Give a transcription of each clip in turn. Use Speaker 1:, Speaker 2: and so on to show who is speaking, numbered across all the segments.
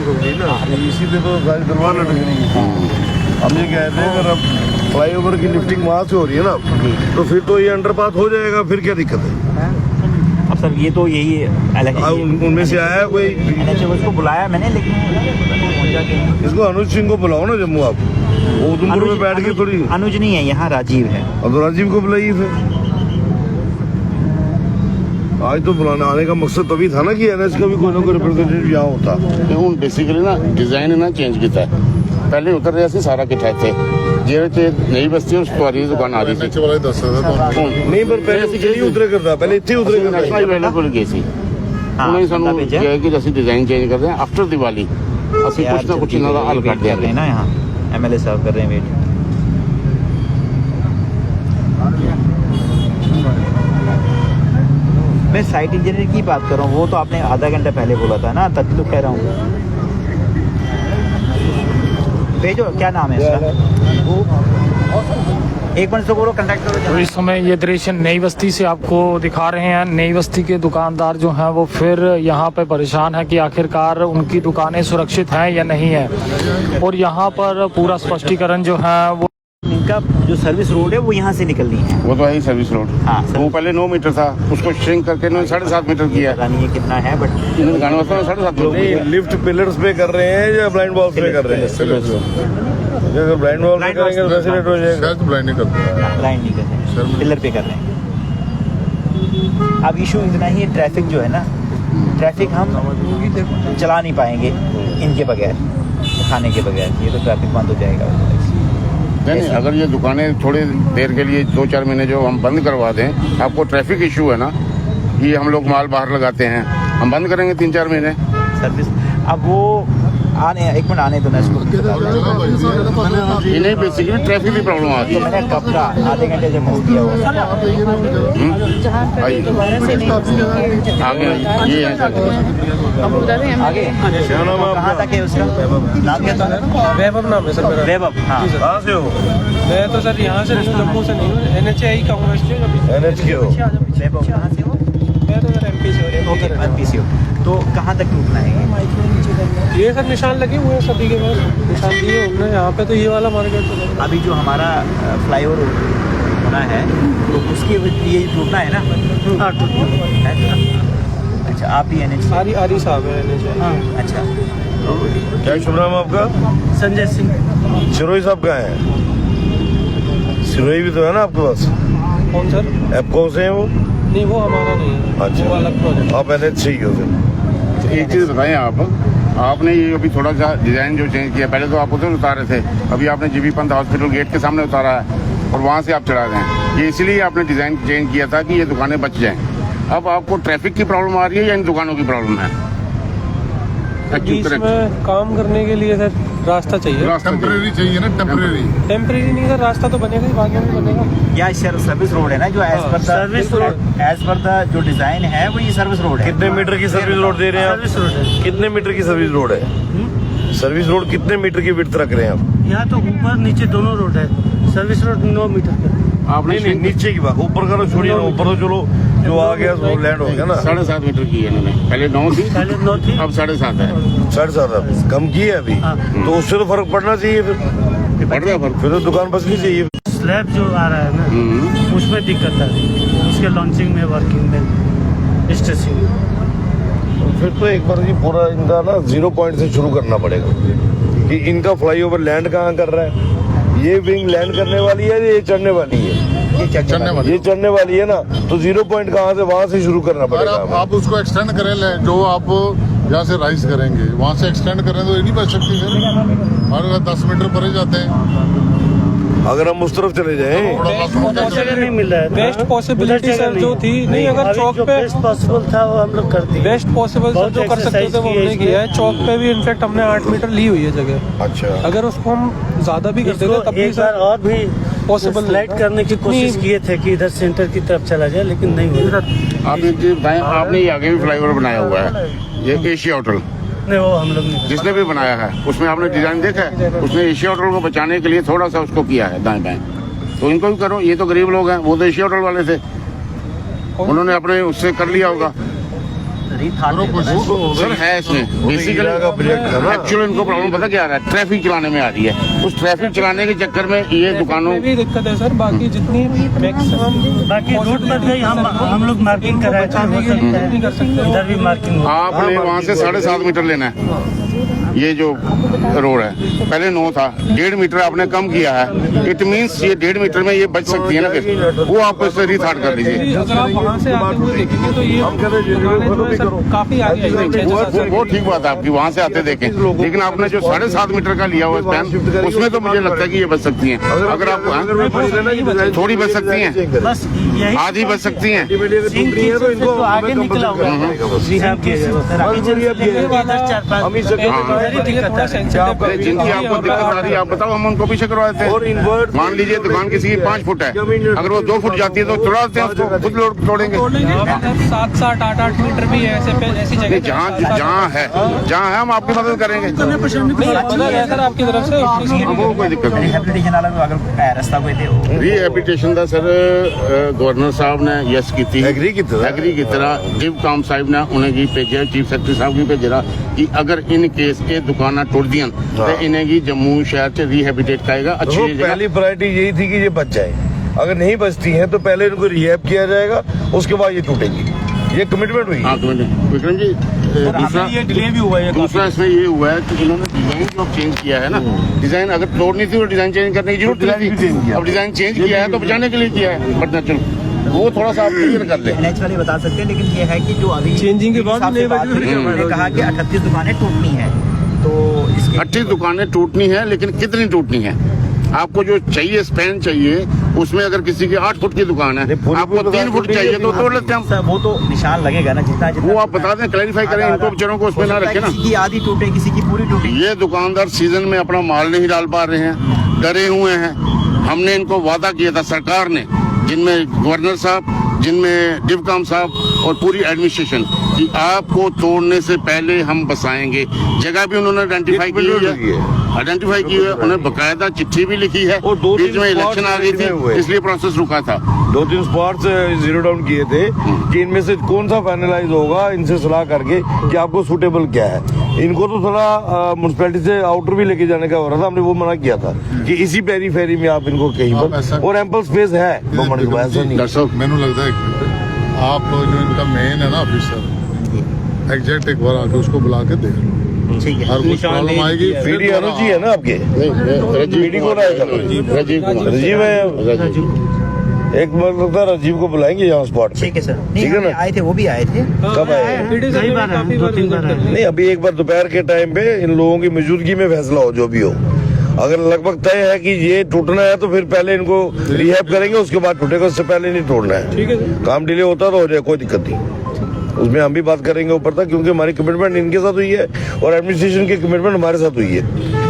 Speaker 1: होगी ना, इसीलिए तो सारी दरबार लटक रही है। हम ये कहते हैं अगर अब फ्लाईओवर की लिफ्टिंग वहाँ से हो रही है ना, तो फिर तो ये अंडरपास हो जाएगा, फिर क्या दिक्कत है?
Speaker 2: अब सर ये तो यही
Speaker 1: उनमें से आया कोई,
Speaker 2: उसको बुलाया मैंने, लेकिन
Speaker 1: इसको अनुज सिंह को बुलाओ ना जम्मू, आप वो उधमपुर में बैठ के थोड़ी।
Speaker 2: अनुज नहीं है यहाँ, राजीव है।
Speaker 1: अब तो राजीव को बुलाइए फिर। आज तो बुलाने आने का मकसद तभी था ना कि एनएच का भी कोई ना कोई रिप्रेजेंटेटिव यहाँ होता।
Speaker 3: ਹੁਣ बेसिकली ना डिजाइन ना चेंज किया है। पहले उतर रहे थे सारा किठा थे जेड़े नई बस्ती उस तुम्हारी दुकान आ रही थी
Speaker 1: नहीं, पर पहले नहीं उतरे करता, पहले इतने उतरे करता।
Speaker 3: नेशनल हाईवे कोल गए सी उन्होंने सानू किहा कि ਅਸੀਂ डिजाइन चेंज कर रहे हैं आफ्टर दिवाली, ਅਸੀਂ कुछ ना कुछ इन्हां दा हल कर देंगे
Speaker 2: ना। यहाँ एमएलए साहब कर रहे हैं वेट। मैं साइट इंजीनियर की बात कर रहा हूँ, वो तो आपने आधा घंटा पहले बोला था ना, तब तो कह रहा हूँ। भेजो, क्या नाम है इसका? एक मिनट से बोलो, कंटेक्ट करो।
Speaker 4: तो इस समय ये दृश्य नई बस्ती से आपको दिखा रहे हैं। नई बस्ती के दुकानदार जो हैं वो फिर यहाँ पे परेशान है कि आखिरकार उनकी दुकानें सुरक्षित हैं या नहीं है। और यहाँ पर पूरा स्पष्टीकरण जो है वो
Speaker 2: इनका जो सर्विस रोड है वो यहाँ से निकलनी है।
Speaker 3: वो तो है सर्विस रोड।
Speaker 2: हाँ,
Speaker 3: वो पहले 9 मीटर था, उसको श्रिंक करके इन्होंने 7.5 मीटर किया।
Speaker 2: पता नहीं है कितना है, बट
Speaker 3: इन्होंने गाने वास्ते 7.5 मीटर।
Speaker 1: लिफ्ट पिलर्स पे कर रहे हैं या ब्लाइंड वॉल्स पे कर रहे हैं? अगर ब्लाइंड वॉल पे करेंगे तो वैसे रेट हो जाएगा।
Speaker 5: ब्लाइंड नहीं करते,
Speaker 2: ब्लाइंड नहीं कर रहे हैं, पिलर पे कर रहे हैं। अब इशू इतना ही है, ट्रैफिक जो है ना, ट्रैफिक हम चला नहीं पाएंगे इनके बगैर, खाने के बगैर। ये तो ट्रैफिक बंद हो जाएगा।
Speaker 3: नहीं, अगर ये दुकानें थोड़ी देर के लिए 2-4 महीने जो हम बंद करवा दें, आपको ट्रैफिक इशू है ना, ये हम लोग माल बाहर लगाते हैं, हम बंद करेंगे 3-4 महीने
Speaker 2: सर्विस। अब वो आने, एक मिनट आने दो ना इसको।
Speaker 3: इन्हें बेसिकली ट्रैफिक की प्रॉब्लम आ रही
Speaker 2: तो
Speaker 3: है।
Speaker 2: मैंने कब का आधे घंटे से फोन किया हुआ।
Speaker 3: आगे ये है
Speaker 2: आगे
Speaker 1: क्या नाम है
Speaker 2: कहाँ
Speaker 1: आपका?
Speaker 2: तक है उसका नाम? क्या था?
Speaker 6: वैभव नाम है सर मेरा।
Speaker 2: वैभव। हाँ,
Speaker 1: कहाँ से हो?
Speaker 6: मैं तो सर यहाँ से जम्मू से नहीं हूँ, NHI का हूँ।
Speaker 1: एनएच के हो?
Speaker 2: वैभव कहाँ से हो?
Speaker 6: मैं तो सर MP से हूँ।
Speaker 2: ओके, MPC हो। तो कहाँ तक टूटना है?
Speaker 6: ये सर निशान लगे हुए हैं सभी के पास, निशान दिए उन्होंने। यहाँ पे तो ये वाला मार्केट तो
Speaker 2: अभी जो हमारा फ्लाईओवर होना है तो उसके लिए टूटना है ना?
Speaker 6: हाँ टूटना।
Speaker 2: अच्छा, आप ही NH?
Speaker 6: आरी साहब है NHI।
Speaker 2: अच्छा,
Speaker 1: क्या शुभ नाम है आपका?
Speaker 6: संजय सिंह।
Speaker 1: सिरोही साहब कहाँ है? सिरोही भी तो है ना आपके पास?
Speaker 6: कौन सर?
Speaker 1: आप कौन से हैं वो?
Speaker 6: नहीं वो हमारा नहीं है,
Speaker 1: अच्छा।
Speaker 6: वो अलग प्रोजेक्ट।
Speaker 1: आप एनएच से ही हो फिर?
Speaker 3: एक चीज़ बताएं आपने ये अभी थोड़ा सा डिज़ाइन जो चेंज किया, पहले तो आप उधर उतारे थे, अभी आपने जीबी पंत हॉस्पिटल गेट के सामने उतारा है और वहाँ से आप चढ़ा रहे हैं। ये इसीलिए आपने डिज़ाइन चेंज किया था कि ये दुकानें बच जाएं। अब आपको ट्रैफिक की प्रॉब्लम आ रही है या इन दुकानों की प्रॉब्लम है?
Speaker 6: बीच में काम करने के लिए सर रास्ता चाहिए।
Speaker 5: टेम्परेरी चाहिए ना, टेम्परेरी।
Speaker 6: टेम्परेरी नहीं सर, रास्ता तो बनेगा ही, बाद में बनेगा।
Speaker 2: या सर्विस रोड है ना, जो एज पर
Speaker 6: सर्विस रोड,
Speaker 2: एज पर द जो डिजाइन है वो ये सर्विस रोड है।
Speaker 1: कितने मीटर की सर्विस रोड दे रहे हैं आप? कितने मीटर की सर्विस रोड है? सर्विस रोड कितने मीटर की विड्थ रख रहे हैं आप?
Speaker 6: यहाँ तो ऊपर नीचे दोनों रोड है, सर्विस रोड 9 मीटर का।
Speaker 3: आपने
Speaker 1: नहीं, नीचे की बात, ऊपर का तो छोड़िए ना, ऊपर तो चलो जो आ गया वो लैंड हो गया ना।
Speaker 3: 7.5 मीटर की है इन्होंने, पहले 9 थी,
Speaker 6: पहले 9 थी,
Speaker 3: अब 7.5 है।
Speaker 1: 7.5 कम की है अभी, तो उससे तो फर्क पड़ना चाहिए फिर।
Speaker 3: बढ़ गया फर्क।
Speaker 1: फिर तो दुकान बचनी चाहिए।
Speaker 6: स्लैब जो आ रहा है ना उसमें दिक्कत आ रही है, उसके लॉन्चिंग में, वर्किंग में, स्ट्रेचिंग।
Speaker 1: फिर तो एक बार जी पूरा इनका ना 0 पॉइंट से शुरू करना पड़ेगा कि इनका फ्लाईओवर लैंड कहाँ कर रहा है, ये विंग लैंड करने वाली है, ये चढ़ने वाली है,
Speaker 5: चढ़ने वाली।
Speaker 1: ये चढ़ने वाली है ना, तो 0 पॉइंट कहाँ से, वहाँ से शुरू करना
Speaker 5: अगर
Speaker 1: पड़ेगा हमें।
Speaker 5: आप उसको एक्सटेंड करें, जो आप यहाँ से राइज करेंगे वहाँ से एक्सटेंड करें तो ये नहीं बच सकती फिर। हमारे 10 मीटर परे जाते हैं,
Speaker 1: अगर हम उस तरफ चले जाएं
Speaker 6: नहीं मिल रहा है बेस्ट पॉसिबिलिटी सर जो थी। नहीं, अगर चौक पे बेस्ट पॉसिबल था वो हम लोग कर दिए। बेस्ट पॉसिबल सर जो कर सकते थे वो हमने किया है। चौक पे भी इनफैक्ट हमने 8 मीटर ली हुई है जगह।
Speaker 1: अच्छा,
Speaker 6: अगर उसको हम ज्यादा भी करते थे तब भी सर
Speaker 7: और भी
Speaker 6: पॉसिबल
Speaker 7: स्लाइड करने की कोशिश किए थे कि इधर सेंटर की तरफ चला जाए, लेकिन नहीं हुआ।
Speaker 3: आपने एक चीज़ बताएं, आपने ये आगे भी फ्लाईओवर बनाया हुआ है, ये एशिया होटल
Speaker 7: नहीं, वो हम लोग नहीं।
Speaker 3: जिसने भी बनाया है उसमें आपने डिजाइन देखा है, उसने एशिया होटल को बचाने के लिए थोड़ा सा उसको किया है दाएं बाएं। तो इनको भी करो, ये तो गरीब लोग हैं, वो तो एशिया होटल वाले थे, उन्होंने अपने उससे कर लिया होगा।
Speaker 5: करो कोशिश।
Speaker 3: सर है इसमें
Speaker 1: हीरा का प्रोजेक्ट है ना।
Speaker 3: एक्चुअली इनको प्रॉब्लम पता क्या आ रहा है, ट्रैफिक चलाने में आ रही है। उस ट्रैफिक चलाने के चक्कर में ये दुकानों
Speaker 6: में भी दिक्कत है सर, बाकी जितनी मैक्सिमम
Speaker 7: बाकी रोड पर गई हम लोग मार्किंग कराए थे, हो सकता है
Speaker 6: नहीं कर सकते।
Speaker 7: इधर भी मार्किंग
Speaker 3: आपने वहाँ से 7.5 मीटर लेना है। ये जो रोड है पहले 9 था, 1.5 मीटर आपने कम किया है। इट मीन्स ये 1.5 मीटर में ये बच सकती है ना, फिर वो आप इससे रिथार्ड कर लीजिए।
Speaker 6: अगर आप वहाँ से आते हुए देखेंगे तो ये दुकानें जो है सर काफी आगे आई हैं।
Speaker 3: वो ठीक बात है आपकी, वहाँ से आते देखें, लेकिन आपने जो 7.5 मीटर का लिया हुआ स्पैन, उसमें तो मुझे लगता है कि ये बच सकती हैं। अगर आप थोड़ी बच सकती हैं,
Speaker 7: बस यही
Speaker 3: आधी बच सकती हैं।
Speaker 7: सिंह की चीज़ से तो आगे निकला हुआ है। रिहाब किया
Speaker 3: जिनकी आपको दिक्कत आ रही है आप बताओ, हम उनको पीछे करवाते हैं। मान लीजिए दुकान किसी की 5 फुट है, अगर वो 2 फुट जाती है तो तोड़ा देते हैं उसको, खुद लोग तोड़ेंगे।
Speaker 6: 7-7, 8-8 मीटर भी है ऐसी जगह।
Speaker 3: जहाँ है हम आपकी मदद करेंगे।
Speaker 6: मदद है सर आपकी तरफ से,
Speaker 3: वो कोई दिक्कत नहीं।
Speaker 2: रिहेबिलिटेशन वाला तो अगर रास्ता कोई दे
Speaker 3: रीहैबिलिटेशन ਦਾ ਸਰ ਗਵਰਨਰ ਸਾਹਿਬ ਨੇ ਯੈਸ ਕੀਤੀ,
Speaker 1: ਐਗਰੀ
Speaker 3: ਕੀਤਾ ਡਿਵ ਕਾਮ ਸਾਹਿਬ ਨੇ ਉਹਨੇ ਕੀ ਭੇਜਿਆ, ਚੀਫ ਸੈਕਟਰੀ ਸਾਹਿਬ ਵੀ ਭੇਜਿਆ ਕਿ अगर इन केस ये दुकाना टुटदियां तो इन्हें की जम्मू शहर से रिहेबिलिटेट करेगा। अच्छी
Speaker 1: पहली प्रायोरिटी यही थी कि ये बच जाए, अगर नहीं बचती हैं तो पहले इनको रिहैब किया जाएगा, उसके बाद ये टूटेंगी। ये कमिटमेंट हुई।
Speaker 3: हाँ विक्रम जी, दूसरा
Speaker 2: ये डिले भी हुआ है।
Speaker 3: दूसरा इसमें ये हुआ है कि इन्होंने डिजाइन जो चेंज किया है ना, डिजाइन अगर तोड़नी थी तो डिजाइन चेंज करने की जरूरत थी। अब डिजाइन चेंज किया है तो बचाने के लिए किया है, बट चलो वो थोड़ा सा आप क्लियर कर लें।
Speaker 2: नेचुरली बता सकते हैं, लेकिन ये है कि जो अभी
Speaker 6: चेंजिंग के बाद
Speaker 2: उन्होंने कहा कि 38 दुकानें टूटनी है, तो इसके
Speaker 3: 38 दुकानें टूटनी है, लेकिन कितनी टूटनी है? आपको जो चाहिए स्पैन चाहिए, उसमें अगर किसी की 8 फुट की दुकान है, आपको 3 फुट चाहिए तो तोड़ लेते हैं हम।
Speaker 2: वो तो निशान लगेगा ना, जितना
Speaker 3: वो आप बता दें, क्लैरिफाई करें इनको बेचारों को, उसमें ना रखें ना।
Speaker 2: किसी की आधी टूटे, किसी की पूरी टूटे।
Speaker 3: ये दुकानदार सीजन में अपना माल नहीं डाल पा रहे हैं, डरे हुए हैं। हमने इनको वादा किया था, सरकार ने, जिनमें गवर्नर साहब, जिनमें डिवकाम साहब और पूरी एडमिनिस्ट्रेशन, कि आपको तोड़ने से पहले हम बसाएंगे। जगह भी उन्होंने आइडेंटिफाई की हुई है, उन्हें बकायदा चिट्ठी भी लिखी है। बीच में इलेक्शन आ गई थी, इसलिए प्रोसेस रुका था।
Speaker 1: 2-3 स्पॉट्स जीरो डाउन किए थे कि इनमें से कौन सा फाइनलाइज होगा, इनसे सलाह करके कि आपको सूटेबल क्या है। इनको तो थोड़ा म्युनिसिपैलिटी से आउटर भी लेके जाने का हो रहा था, हमने वो मना किया था कि इसी पेरी फेरी में आप इनको कहीं पर, और एम्पल स्पेस है ऐसा नहीं।
Speaker 5: मैंने लगता है आप जो इनका मेन है ना ऑफिसर, एग्जैक्ट एक बार आके उसको बुला के देख लो,
Speaker 2: ठीक है।
Speaker 5: और कुछ प्रॉब्लम आएगी
Speaker 1: पीडी अनुजी है ना आपके, पीडी को राजीव है। एक बार लगता है राजीव को बुलाएंगे यहाँ स्पॉट पे।
Speaker 2: ठीक है सर,
Speaker 1: ठीक है ना?
Speaker 2: आए थे, वो भी आए थे।
Speaker 1: कब आए?
Speaker 7: कई बार आए, 2-3 बार आए।
Speaker 1: नहीं, अभी एक बार दोपहर के टाइम पे इन लोगों की मौजूदगी में फैसला हो, जो भी हो। अगर लगभग तय है कि ये टूटना है तो फिर पहले इनको रिहैब करेंगे, उसके बाद टूटेगा, उससे पहले नहीं तोड़ना है।
Speaker 6: ठीक है।
Speaker 1: काम डिले होता तो हो जाए, कोई दिक्कत नहीं, उसमें हम भी बात करेंगे ऊपर तक, क्योंकि हमारी कमिटमेंट इनके साथ हुई है और एडमिनिस्ट्रेशन की कमिटमेंट हमारे साथ हुई है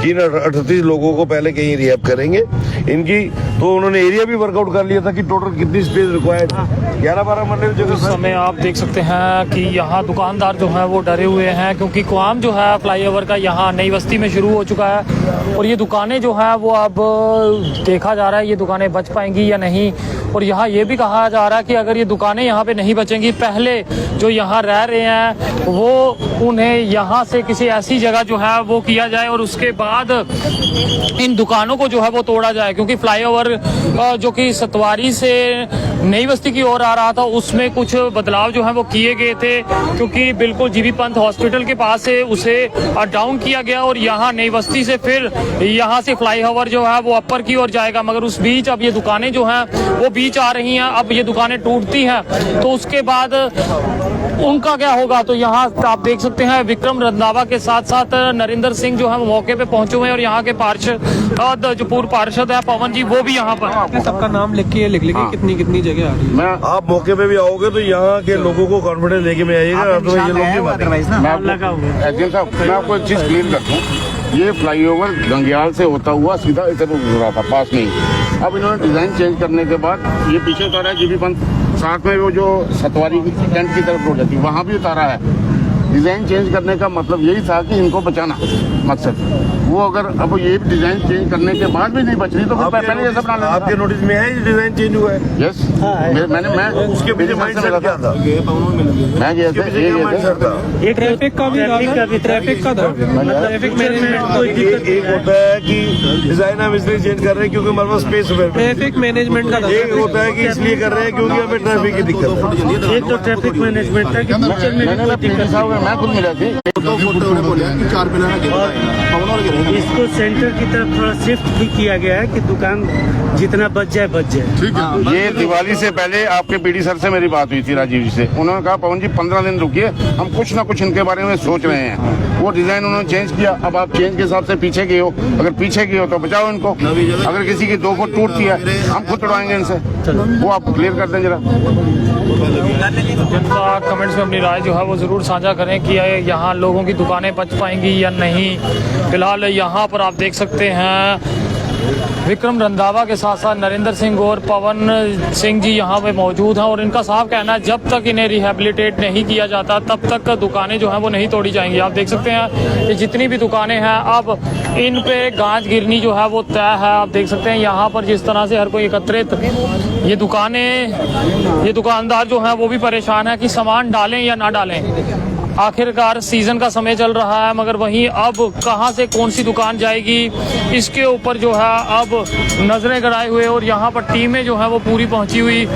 Speaker 1: कि 38 लोगों को पहले कहीं रिहैब करेंगे इनकी। तो उन्होंने एरिया भी वर्कआउट कर लिया था कि टोटल कितनी स्पेस रिक्वायर्ड, 11-12 मरने की
Speaker 4: इस
Speaker 1: जगह।
Speaker 4: समय आप देख सकते हैं कि यहाँ दुकानदार जो हैं वो डरे हुए हैं, क्योंकि काम जो है फ्लाईओवर का यहाँ नई बस्ती में शुरू हो चुका है, और ये दुकानें जो हैं वो अब देखा जा रहा है ये दुकानें बच पाएंगी या नहीं। और यहाँ ये भी कहा जा रहा है कि अगर ये दुकानें यहाँ पे नहीं बचेंगी, पहले जो यहाँ रह रहे हैं वो उन्हें यहाँ से किसी ऐसी जगह जो है वो किया जाए, और उसके बाद इन दुकानों को जो है वो तोड़ा जाए, क्योंकि फ्लाईओवर जो कि सतवारी से नई बस्ती की ओर आ रहा था, उसमें कुछ बदलाव जो है वो किए गए थे, क्योंकि बिल्कुल जीबी पंत हॉस्पिटल के पास से उसे डाउन किया गया, और यहाँ नई बस्ती से फिर यहाँ से फ्लाईओवर जो है वो अपर की ओर जाएगा। मगर उस बीच अब ये दुकानें जो हैं वो बीच आ रही हैं, अब ये दुकानें टूटती हैं तो उसके बाद उनका क्या होगा। तो यहाँ आप देख सकते हैं विक्रम रंधावा के साथ साथ नरेंद्र सिंह जो है वो मौके पे पहुंचे हुए हैं, और यहाँ के पार्षद जो पूर्व पार्षद है पवन जी, वो भी यहाँ पर।
Speaker 6: सबका नाम लिख लीजिए कितनी जगह आ रही है।
Speaker 1: आप मौके पे भी आओगे तो यहाँ के लोगों को कॉन्फिडेंस लेके में आइएगा, तो ये लोग नहीं मानेंगे।
Speaker 2: अदरवाइज ना
Speaker 3: मैं आपको एक चीज क्लियर कर दूं, ये फ्लाईओवर गंगयाल से होता हुआ सीधा इधर गुजरा था, पास में ही। अब इन्होंने डिजाइन चेंज करने के बाद ये पीछे उतारा है जीबी पंत, साथ में वो जो सतवारी की कैंट की तरफ रोड जाती है वहाँ भी उतारा है। डिजाइन चेंज करने का मतलब यही था कि इनको बचाना मकसद। वो अगर अब ये डिजाइन चेंज करने के बाद भी नहीं बच रही तो फिर पहले ये सब बना लेना।
Speaker 1: आपके नोटिस में है ये डिजाइन चेंज हुआ है?
Speaker 3: यस, मैं
Speaker 1: उसके पीछे माइंडसेट क्या था?
Speaker 3: मैं ये
Speaker 1: माइंडसेट था
Speaker 7: एक
Speaker 6: ट्रैफिक का भी ट्रैफिक का था, ट्रैफिक मैनेजमेंट कोई दिक्कत
Speaker 1: एक होता है कि डिजाइन हम इसलिए चेंज कर रहे हैं क्योंकि हमारे पास स्पेस है।
Speaker 6: ट्रैफिक मैनेजमेंट का था।
Speaker 1: एक होता है कि इसलिए कर रहे हैं क्योंकि हमें ट्रैफिक की दिक्कत है।
Speaker 7: एक तो ट्रैफिक मैनेजमेंट था कि फ्यूचर में भी कोई दिक्कत
Speaker 3: मैं खुद मिला थी।
Speaker 7: इसको सेंटर की तरफ थोड़ा शिफ्ट भी किया गया है कि दुकान जितना बच जाए बच जाए।
Speaker 5: ठीक है।
Speaker 3: ये दिवाली से पहले आपके पीडी सर से मेरी बात हुई थी, राजीव जी से। उन्होंने कहा पवन जी 15 दिन रुकिए, हम कुछ ना कुछ इनके बारे में सोच रहे हैं। वो डिजाइन उन्होंने चेंज किया। अब आप चेंज के हिसाब से पीछे गए हो, अगर पीछे गए हो तो बचाओ इनको। अगर किसी की 2 फुट टूटती है हम खुद तोड़वाएंगे इनसे, वो आप क्लियर कर दें जरा।
Speaker 4: जनता कमेंट्स में अपनी राय जो है वो ज़रूर साझा करें कि यहाँ लोगों की दुकानें बच पाएंगी या नहीं। फिलहाल यहाँ पर आप देख सकते हैं विक्रम रंधावा के साथ साथ नरेंद्र सिंह और पवन सिंह जी यहाँ पे मौजूद हैं और इनका साफ कहना है जब तक इन्हें रिहेबिलिटेट नहीं किया जाता तब तक दुकानें जो हैं वो नहीं तोड़ी जाएंगी। आप देख सकते हैं कि जितनी भी दुकानें हैं अब इन पे गांज गिरनी जो है वो तय है। आप देख सकते हैं यहाँ पर जिस तरह से हर कोई एकत्रित, ये दुकानदार जो हैं वो भी परेशान है कि सामान डालें या ना डालें। आखिरकार सीजन का समय चल रहा है मगर वहीं अब कहां से कौन सी दुकान जाएगी इसके ऊपर जो है अब नजरें गड़ाए हुए और यहां पर टीमें जो है वो पूरी पहुंची हुई।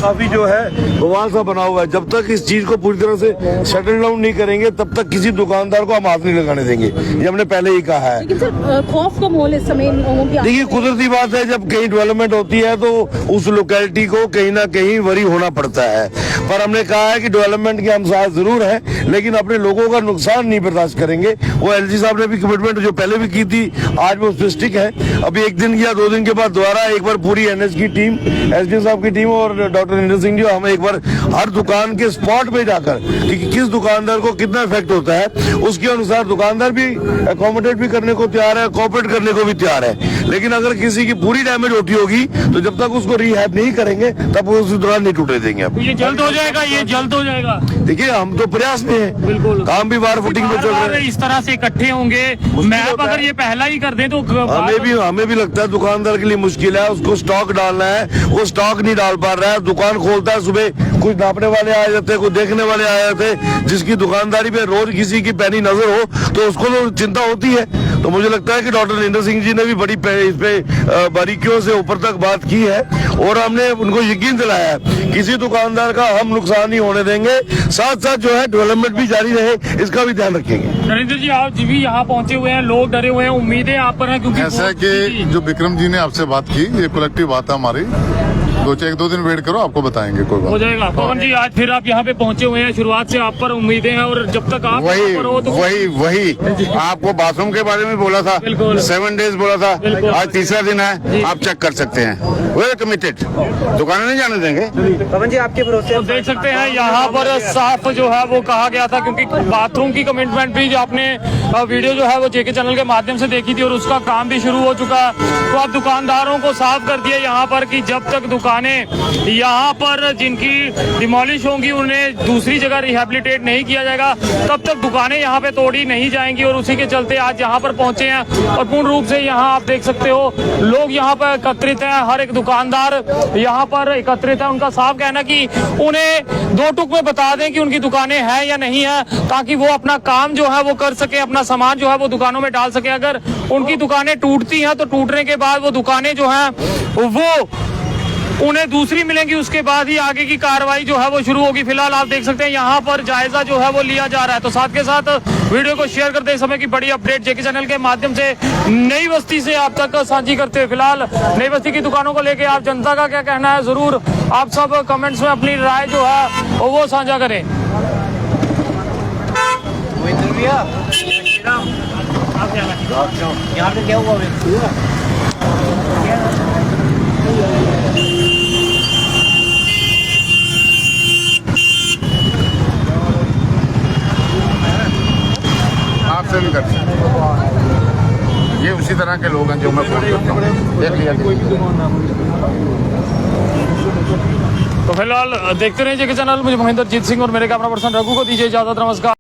Speaker 1: काफी जो है बवाल सा बना हुआ है। जब तक इस चीज को पूरी तरह से सेटल डाउन नहीं करेंगे तब तक किसी दुकानदार को हम हाथ नहीं लगाने देंगे, ये हमने पहले ही कहा है।
Speaker 8: लेकिन सर खौफ का माहौल इस समय इन लोगों की।
Speaker 1: देखिए कुदरती बात है, जब कहीं डेवलपमेंट होती है तो उस लोकेलिटी को कहीं ना कहीं वरी होना पड़ता है। पर हमने कहा है कि डेवलपमेंट के हम साथ जरूर हैं लेकिन अपने लोगों का नुकसान नहीं बर्दाश्त करेंगे। वो एलजी साहब ने भी कमिटमेंट जो पहले भी की थी आज वो उस पर स्टिक है। अभी 1 दिन या 2 दिन के बाद दोबारा एक बार पूरी एनएच की टीम, एसडी साहब की टीम और डॉक्टर नरेंद्र सिंह जी हम एक बार हर दुकान के स्पॉट पे जाकर कि किस दुकानदार को कितना इफेक्ट होता है उसके अनुसार दुकानदार भी अकोमोडेट भी करने को तैयार है, कोऑपरेट करने को भी तैयार है। लेकिन अगर किसी की पूरी डैमेज होती होगी तो जब तक उसको रिहैब नहीं करेंगे तब वो उस दौरान नहीं टूटे देंगे। आप
Speaker 4: ये जल्द हो जाएगा, ये जल्द हो जाएगा।
Speaker 1: देखिए हम तो प्रयास में हैं,
Speaker 4: बिल्कुल
Speaker 1: काम भी बार फुटिंग में चल रहा है।
Speaker 4: इस तरह से इकट्ठे होंगे, मैप अगर ये पहला ही कर दें तो
Speaker 1: हमें भी लगता है दुकानदार के लिए मुश्किल है, उसको स्टॉक डालना है, वो स्टॉक नहीं डाल पा रहा है। दुकान खोलता है सुबह, कुछ नापने वाले आ जाते हैं, कुछ देखने वाले आ जाते हैं। जिसकी दुकानदारी पे रोज किसी की पैनी नजर हो तो उसको तो चिंता होती है। तो मुझे लगता है कि डॉक्टर नरेंद्र सिंह जी ने भी बड़ी इस पे बारीकियों से ऊपर तक बात की है और हमने उनको यकीन दिलाया है किसी दुकानदार का हम नुकसान नहीं होने देंगे। साथ साथ जो है डेवलपमेंट भी जारी रहे इसका भी ध्यान रखेंगे।
Speaker 4: नरेंद्र जी आप जी भी यहाँ पहुँचे हुए हैं, लोग डरे हुए हैं, उम्मीदें आप पर हैं क्योंकि
Speaker 5: ऐसा है कि जो विक्रम जी ने आपसे बात की ये कलेक्टिव बात है हमारी। 1-2 दिन वेट करो, आपको बताएंगे, कोई बात
Speaker 4: हो जाएगा। पवन जी आज फिर आप यहाँ पे पहुँचे हुए हैं, शुरुआत से आप पर उम्मीदें हैं और जब तक आप
Speaker 3: वही
Speaker 4: पर हो तो
Speaker 3: वही आपको बाथरूम के बारे में बोला था,
Speaker 4: बिल्कुल।
Speaker 3: 7 डेज बोला था,
Speaker 4: बिल्कुल।
Speaker 3: आज तीसरा दिन है, आप चेक कर सकते हैं। वेरी कमिटेड, दुकानें नहीं जाने देंगे।
Speaker 2: पवन जी आपके भरोसे
Speaker 4: तो देख सकते हैं यहाँ पर साफ जो है वो कहा गया था क्योंकि बाथरूम की कमिटमेंट भी जो आपने वीडियो जो है वो जेके चैनल के माध्यम से देखी थी और उसका काम भी शुरू हो चुका है। तो अब दुकानदारों को साफ कर दिया यहाँ पर कि जब तक दुकानें यहाँ पर जिनकी डिमोलिश होंगी उन्हें दूसरी जगह रिहेबिलिटेट नहीं किया जाएगा तब तक दुकानें यहाँ पे तोड़ी नहीं जाएंगी। और उसी के चलते आज यहाँ पर पहुंचे हैं और पूर्ण रूप से यहाँ आप देख सकते हो लोग यहाँ पर एकत्रित हैं, हर एक दुकानदार यहाँ पर एकत्रित है। उनका साफ कहना कि उन्हें 2 टुक में बता दें कि उनकी दुकानें हैं या नहीं है ताकि वो अपना काम जो है वो कर सके, अपना सामान जो है वो दुकानों में डाल सके। अगर उनकी दुकानें टूटती हैं तो टूटने के बाद वो दुकानें जो हैं वो उन्हें दूसरी मिलेंगी, उसके बाद ही आगे की कार्रवाई जो है वो शुरू होगी। फिलहाल आप देख सकते हैं यहाँ पर जायजा जो है वो लिया जा रहा है। तो साथ के साथ वीडियो को शेयर करते समय की बड़ी अपडेट जेके चैनल के माध्यम से नई बस्ती से आप तक साझी करते हुए फिलहाल नई बस्ती की दुकानों को लेकर आप जनता का क्या कहना है जरूर आप सब कमेंट्स में अपनी राय जो है वो साझा करें।
Speaker 2: यहाँ पे क्या हुआ?
Speaker 3: आपसे भी कर सकते हैं। ये उसी तरह के लोग हैं जो मैं फोन करता हूँ। देख लिया
Speaker 4: तो फिलहाल देखते रहिए जेके चैनल। मुझे महेंद्र जीत सिंह और मेरे कैमरा पर्सन रघु को दीजिए इजाजत। नमस्कार।